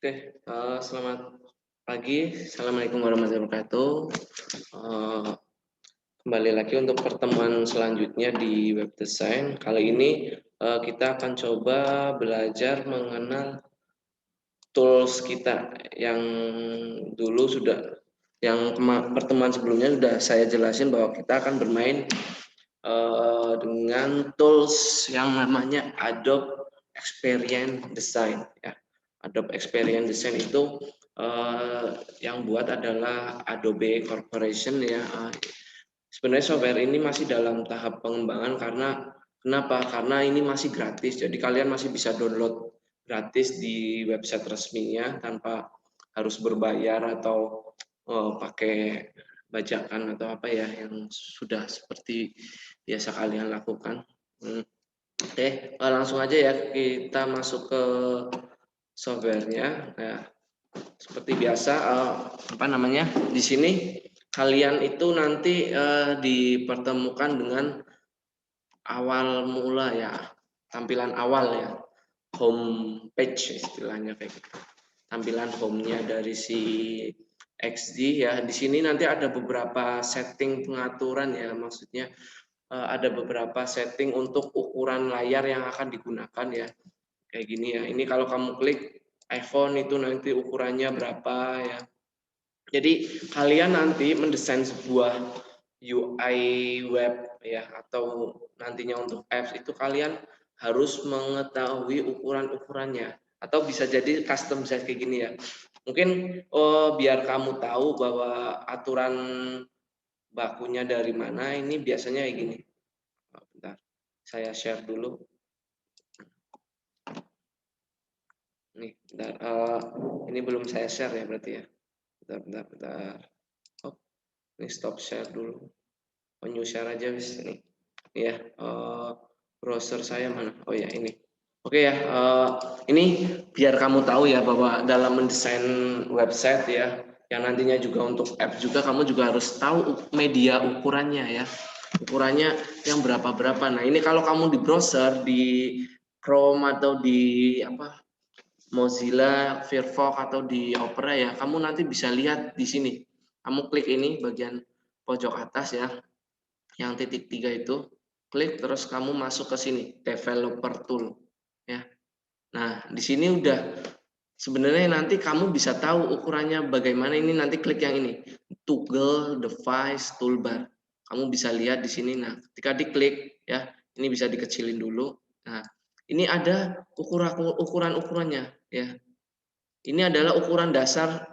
Selamat pagi. Assalamualaikum warahmatullahi wabarakatuh. Eh, Kembali lagi untuk pertemuan selanjutnya di web design. Kali ini kita akan coba belajar mengenal tools kita yang dulu sudah, yang pertemuan sebelumnya sudah saya jelasin bahwa kita akan bermain dengan tools yang namanya Adobe Experience Design. Ya. Adobe Experience Design itu yang buat adalah Adobe Corporation ya. Sebenarnya software ini masih dalam tahap pengembangan karena kenapa? Karena ini masih gratis. Jadi kalian masih bisa download gratis di website resminya tanpa harus berbayar atau pakai bajakan atau apa ya yang sudah seperti biasa kalian lakukan. Langsung aja ya kita masuk ke softwarenya. Nah, seperti biasa apa namanya di sini kalian itu nanti dipertemukan dengan awal mula ya, tampilan awal ya, home page istilahnya kayak gitu. Tampilan home-nya dari si XD ya. Di sini nanti ada beberapa setting pengaturan ya, maksudnya ada beberapa setting untuk ukuran layar yang akan digunakan ya. Kayak gini ya. Ini kalau kamu klik iPhone itu nanti ukurannya berapa ya. Jadi kalian nanti mendesain sebuah UI web ya atau nantinya untuk apps itu kalian harus mengetahui ukuran-ukurannya atau bisa jadi custom size kayak gini ya. Mungkin biar kamu tahu bahwa aturan bakunya dari mana, ini biasanya kayak gini. Bentar, saya share dulu. Nih, bentar, ini belum saya share ya berarti ya. Bentar. Oh, ini stop share dulu. New share aja wis ini. Ya, browser saya mana? Oh ya ini. Oke ya, ini biar kamu tahu ya bahwa dalam mendesain website ya, yang nantinya juga untuk apps juga kamu juga harus tahu media ukurannya ya. Ukurannya yang berapa. Nah, ini kalau kamu di browser di Chrome atau di apa Mozilla, Firefox atau di Opera ya, kamu nanti bisa lihat di sini. Kamu klik ini bagian pojok atas ya, yang titik 3 itu, klik terus kamu masuk ke sini, developer tool ya. Nah, di sini udah sebenarnya nanti kamu bisa tahu ukurannya bagaimana. Ini nanti klik yang ini, toggle device toolbar. Kamu bisa lihat di sini. Nah, ketika diklik ya, ini bisa dikecilin dulu. Nah, ini ada ukuran-ukurannya ya. Ini adalah ukuran dasar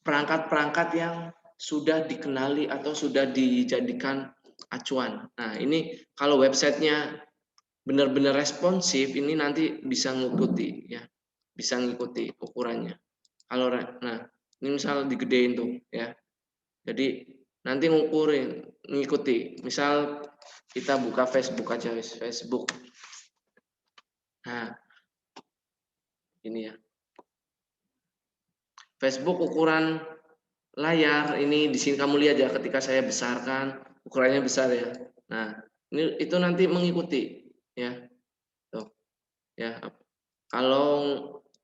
perangkat-perangkat yang sudah dikenali atau sudah dijadikan acuan. Nah, ini kalau websitenya benar-benar responsif, ini nanti bisa ngikuti ya, bisa ngikuti ukurannya. Kalau nah, ini misal digedein tuh ya. Jadi nanti ngikuti. Misal kita buka Facebook aja, Facebook. Nah, ini ya. Facebook ukuran layar ini di sini kamu lihat ya, ketika saya besarkan ukurannya besar ya. Nah, ini itu nanti mengikuti ya. Tuh. Ya. Kalau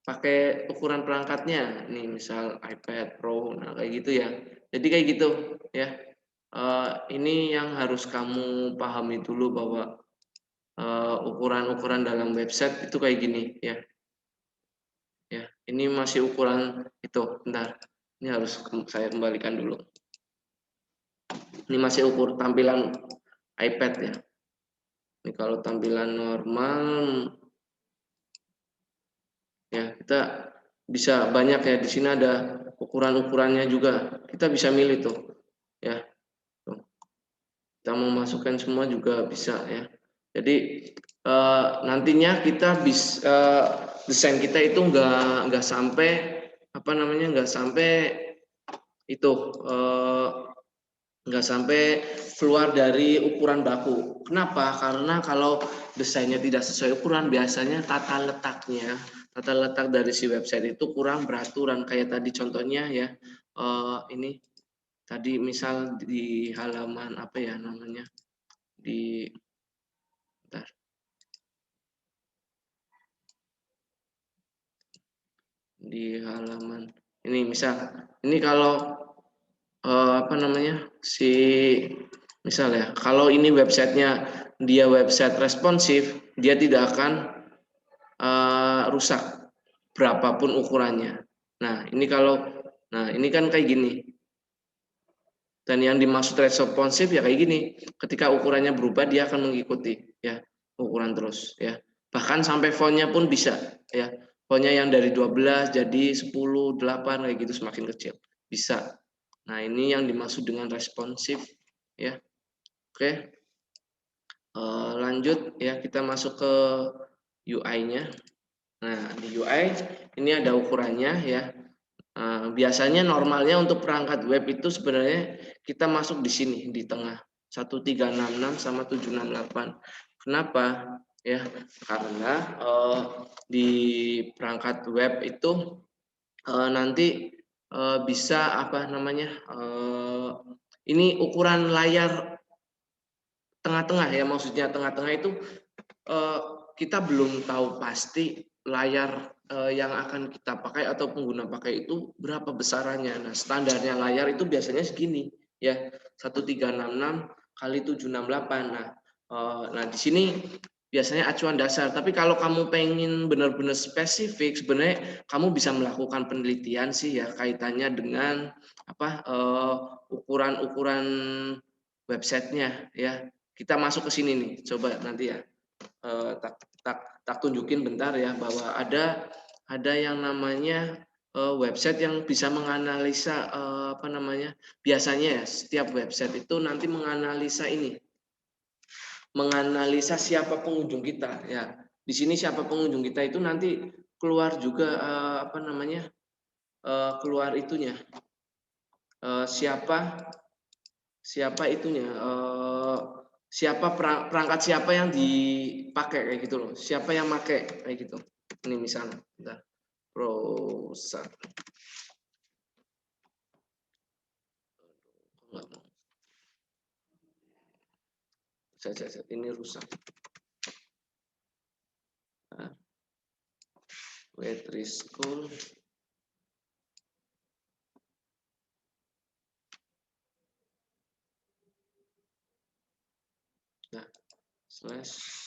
pakai ukuran perangkatnya nih misal iPad Pro nah kayak gitu ya. Jadi kayak gitu ya. Ini yang harus kamu pahami dulu bahwa ukuran-ukuran dalam website itu kayak gini ya. Ya, ini masih ukuran itu. Bentar. Ini harus saya kembalikan dulu. Ini masih ukur tampilan iPad ya. Ini kalau tampilan normal ya kita bisa banyak ya. Di sini ada ukuran-ukurannya juga. Kita bisa milih tuh ya. Tuh. Kita mau masukkan semua juga bisa ya. Jadi nantinya kita bisa desain kita itu nggak sampai apa namanya nggak sampai itu nggak sampai keluar dari ukuran baku. Kenapa? Karena kalau desainnya tidak sesuai ukuran, biasanya tata letak dari si website itu kurang beraturan. Kayak tadi contohnya ya, ini tadi misal di halaman apa ya namanya di, bentar. di halaman ini misal ini kalau apa namanya misal ya kalau ini websitenya dia website responsif dia tidak akan rusak berapapun ukurannya. Nah ini kan kayak gini. Dan yang dimaksud responsif ya kayak gini. Ketika ukurannya berubah dia akan mengikuti ya ukuran terus ya. Bahkan sampai fontnya pun bisa ya. Fontnya yang dari 12 jadi 10, 8 kayak gitu semakin kecil. Bisa. Nah, ini yang dimaksud dengan responsif ya. Oke. Lanjut ya kita masuk ke UI-nya. Nah, di UI ini ada ukurannya ya. Biasanya normalnya untuk perangkat web itu sebenarnya kita masuk di sini di tengah 1366 sama 768. Kenapa? Ya, karena di perangkat web itu nanti bisa apa namanya? Ini ukuran layar tengah-tengah ya, maksudnya tengah-tengah itu eh, kita belum tahu pasti layar yang akan kita pakai atau pengguna pakai itu berapa besarannya. Nah, standarnya layar itu biasanya segini ya, 1366 kali 768. Nah di sini biasanya acuan dasar. Tapi kalau kamu pengen benar-benar spesifik, sebenarnya kamu bisa melakukan penelitian sih ya kaitannya dengan apa ukuran-ukuran websitenya ya. Kita masuk ke sini nih, coba nanti ya tak tunjukin bentar ya bahwa ada yang namanya website yang bisa menganalisa apa namanya biasanya ya setiap website itu nanti menganalisa siapa pengunjung kita ya di sini siapa pengunjung kita itu nanti keluar juga apa namanya keluar itunya siapa itunya siapa perangkat siapa yang dipakai kayak gitu loh siapa yang pakai kayak gitu ini misalnya bentar. Browser nggak mau saja ini rusak nah, Wetri School nah slash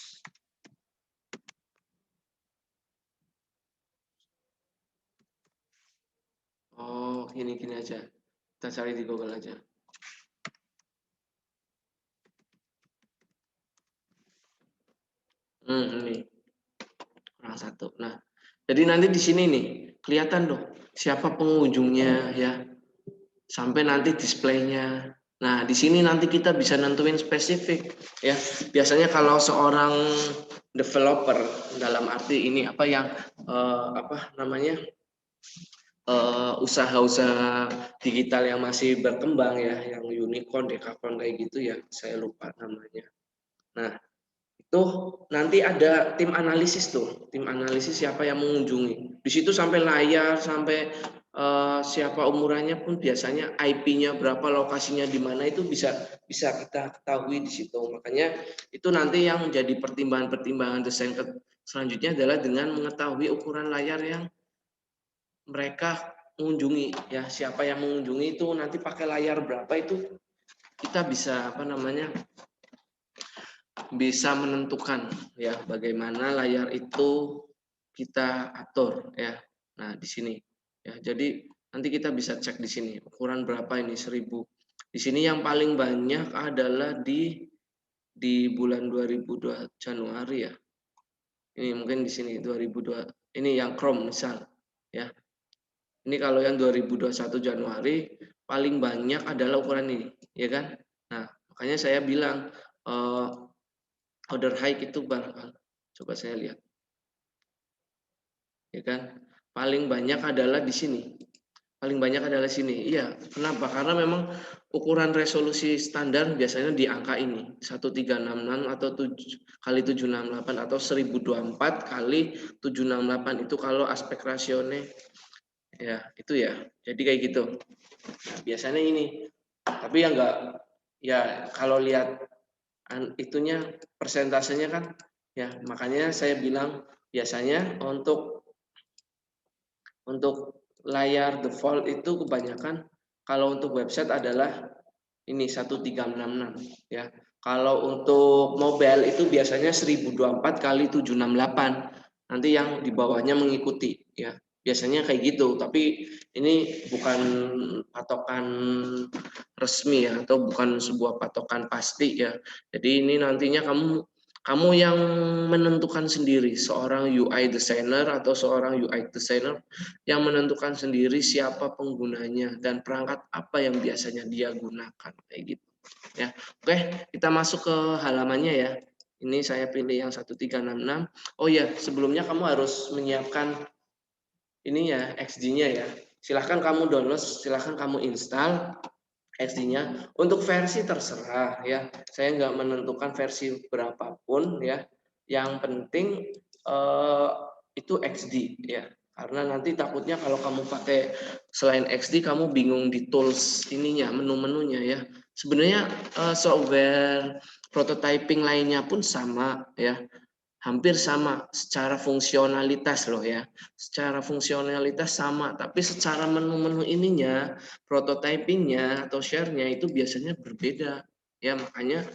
oh gini aja kita cari di Google aja ini kurang satu nah jadi nanti di sini nih kelihatan dong siapa pengunjungnya ya sampai nanti displaynya. Nah, di sini nanti kita bisa nentuin spesifik ya. Biasanya kalau seorang developer dalam arti ini apa yang apa namanya usaha-usaha digital yang masih berkembang ya, yang unicorn, decacorn kayak gitu ya, saya lupa namanya. Nah, itu nanti ada tim analisis tuh, tim analisis siapa yang mengunjungi. Di situ sampai layar, sampai siapa umurannya pun biasanya IP-nya berapa, lokasinya di mana itu bisa kita ketahui di situ. Makanya itu nanti yang menjadi pertimbangan-pertimbangan desain selanjutnya adalah dengan mengetahui ukuran layar yang mereka mengunjungi ya siapa yang mengunjungi itu nanti pakai layar berapa itu kita bisa apa namanya bisa menentukan ya bagaimana layar itu kita atur ya. Nah, di sini ya. Jadi nanti kita bisa cek di sini ukuran berapa ini 1000. Di sini yang paling banyak adalah di bulan 2002 Januari ya. Ini mungkin di sini 2002 ini yang Chrome misal ya. Ini kalau yang 2021 Januari paling banyak adalah ukuran ini, ya kan? Nah, makanya saya bilang order high itu coba saya lihat, ya kan? Paling banyak adalah di sini. Paling banyak adalah sini. Iya, kenapa? Karena memang ukuran resolusi standar biasanya di angka ini, 1366 atau 7 kali 768 atau 1024 kali 768 itu kalau aspek rasionya ya, itu ya. Jadi kayak gitu. Nah, biasanya ini. Tapi yang enggak ya kalau lihat itunya persentasenya kan ya makanya saya bilang biasanya untuk Untuk layar default itu kebanyakan kalau untuk website adalah ini 1366 ya. Kalau untuk mobile itu biasanya 1024 kali 768. Nanti yang di bawahnya mengikuti ya. Biasanya kayak gitu, tapi ini bukan patokan resmi ya, atau bukan sebuah patokan pasti ya. Jadi ini nantinya kamu yang menentukan sendiri, seorang UI designer atau seorang UI designer yang menentukan sendiri siapa penggunanya dan perangkat apa yang biasanya dia gunakan kayak gitu ya. Oke, kita masuk ke halamannya ya. Ini saya pilih yang 1366. Oh ya, sebelumnya kamu harus menyiapkan ini ya, XD-nya ya. Silahkan kamu download, silahkan kamu install XD-nya. Untuk versi terserah ya. Saya nggak menentukan versi berapapun ya. Yang penting eh, itu XD ya. Karena nanti takutnya kalau kamu pakai selain XD kamu bingung di tools ininya, menu-menunya ya. Sebenarnya software prototyping lainnya pun sama ya. Hampir sama secara fungsionalitas loh ya. Secara fungsionalitas sama, tapi secara menu-menu ininya, prototypingnya atau share-nya itu biasanya berbeda. Ya, makanya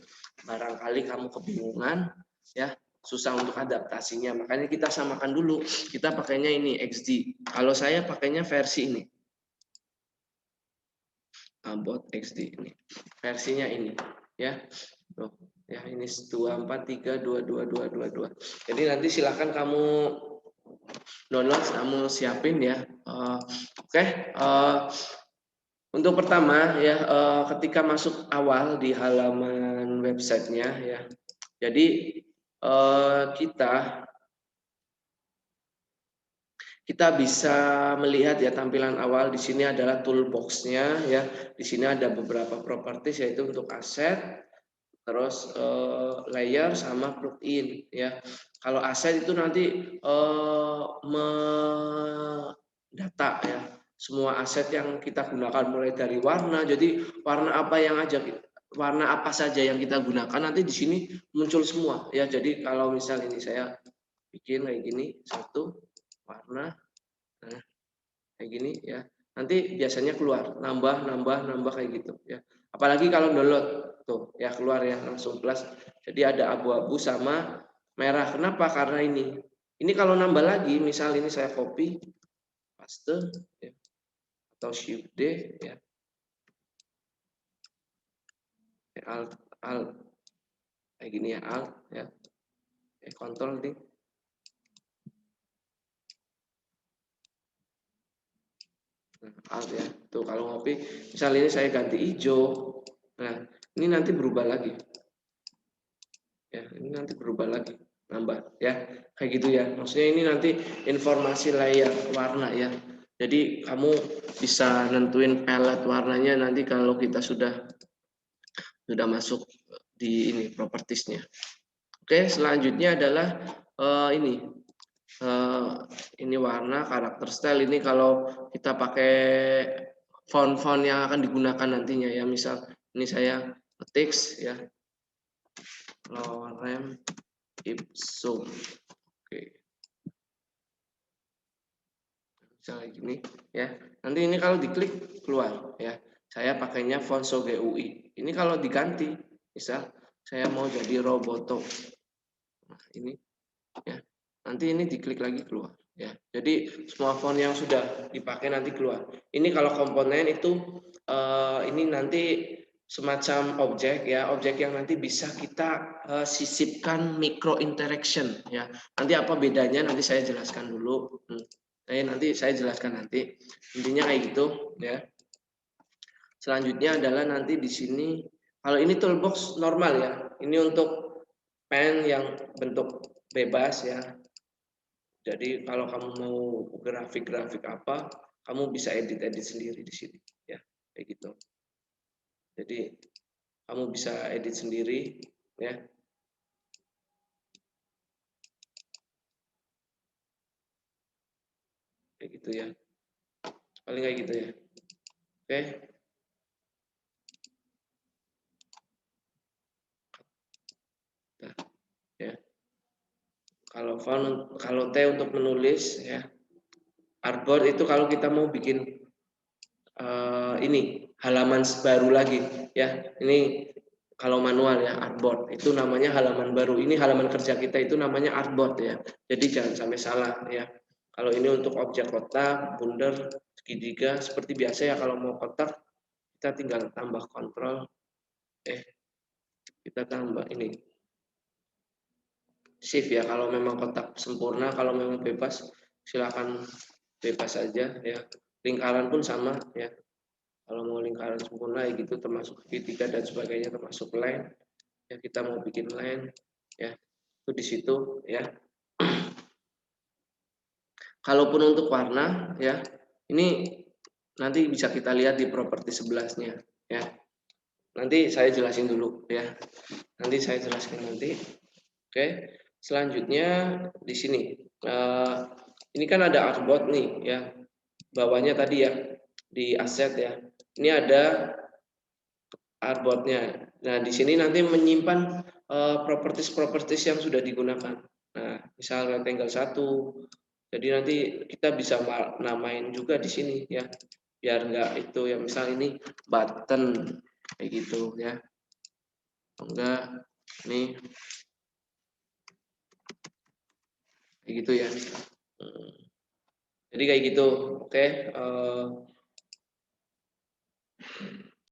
barangkali kamu kebingungan ya, susah untuk adaptasinya. Makanya kita samakan dulu. Kita pakainya ini XD. Kalau saya pakainya versi ini. Bot XD ini. Versinya ini ya. Tuh, ya ini 2432222. Jadi nanti silakan kamu download, kamu siapin ya. Oke, untuk pertama ya, ketika masuk awal di halaman websitenya ya. Jadi kita bisa melihat ya tampilan awal di sini adalah toolbox-nya ya. Di sini ada beberapa properties yaitu untuk aset, terus layer sama plugin ya. Kalau aset itu nanti data ya, semua aset yang kita gunakan mulai dari warna. Jadi warna apa saja yang kita gunakan nanti di sini muncul semua ya. Jadi kalau misal ini saya bikin kayak gini satu warna, nah, kayak gini ya. Nanti biasanya keluar nambah kayak gitu ya. Apalagi kalau download tuh ya keluar ya langsung plus. Jadi ada abu-abu sama merah. Kenapa? Karena ini kalau nambah lagi, misal ini saya copy, paste ya, atau shift D ya. Alt kayak gini ya, alt ya. Control D. Alt ya. Tuh kalau ngopi, misal ini saya ganti hijau. Nah, ini nanti berubah lagi. Ya, ini nanti berubah lagi, nambah ya. Kayak gitu ya. Maksudnya ini nanti informasi layer warna ya. Jadi kamu bisa nentuin palette warnanya nanti kalau kita sudah masuk di ini propertiesnya. Oke, selanjutnya adalah ini warna karakter style. Ini kalau kita pakai font-font yang akan digunakan nantinya ya. Misal ini saya teks ya, Lorem Ipsum. Oke, misalnya gini ya. Nanti ini kalau diklik keluar ya. Saya pakainya font GUI. Ini kalau diganti, misal saya mau jadi Roboto. Nah, ini ya. Nanti ini diklik lagi keluar ya. Jadi semua font yang sudah dipakai nanti keluar. Ini kalau komponen itu ini nanti semacam objek ya, objek yang nanti bisa kita sisipkan micro interaction ya. Nanti apa bedanya nanti saya jelaskan dulu. Nanti saya jelaskan nanti. Intinya kayak gitu ya. Selanjutnya adalah nanti di sini kalau ini toolbox normal ya. Ini untuk pen yang bentuk bebas ya. Jadi kalau kamu mau grafik-grafik apa, kamu bisa edit-edit sendiri di sini ya. Kayak gitu. Jadi kamu bisa edit sendiri ya. Kayak gitu ya. Paling kayak gitu ya. Oke. Nah, ya. Kalau T untuk menulis ya. Artboard itu kalau kita mau bikin ini halaman baru lagi ya. Ini kalau manual ya, artboard itu namanya halaman baru. Ini halaman kerja kita itu namanya artboard ya. Jadi jangan sampai salah ya. Kalau ini untuk objek kotak, bundar, segitiga seperti biasa ya. Kalau mau kotak kita tinggal tambah kontrol, kita tambah ini shift ya. Kalau memang kotak sempurna, kalau memang bebas silakan bebas saja ya. Lingkaran pun sama ya. Kalau mau lingkaran sempurna ya gitu, termasuk segitiga dan sebagainya, termasuk line ya. Kita mau bikin line ya, itu di situ ya. Kalaupun untuk warna ya, ini nanti bisa kita lihat di properti 11-nya ya. Nanti saya jelasin dulu ya. Nanti saya jelaskan nanti. Oke. Selanjutnya di sini. Ini kan ada artboard nih ya. Bawahnya tadi ya di aset ya. Ini ada artboardnya. Nah, di sini nanti menyimpan properties yang sudah digunakan. Nah, misalnya tanggal 1. Jadi nanti kita bisa namain juga di sini ya. Biar enggak itu ya, misal ini button kayak gitu ya. Enggak nih kayak gitu ya. Jadi kayak gitu. Oke.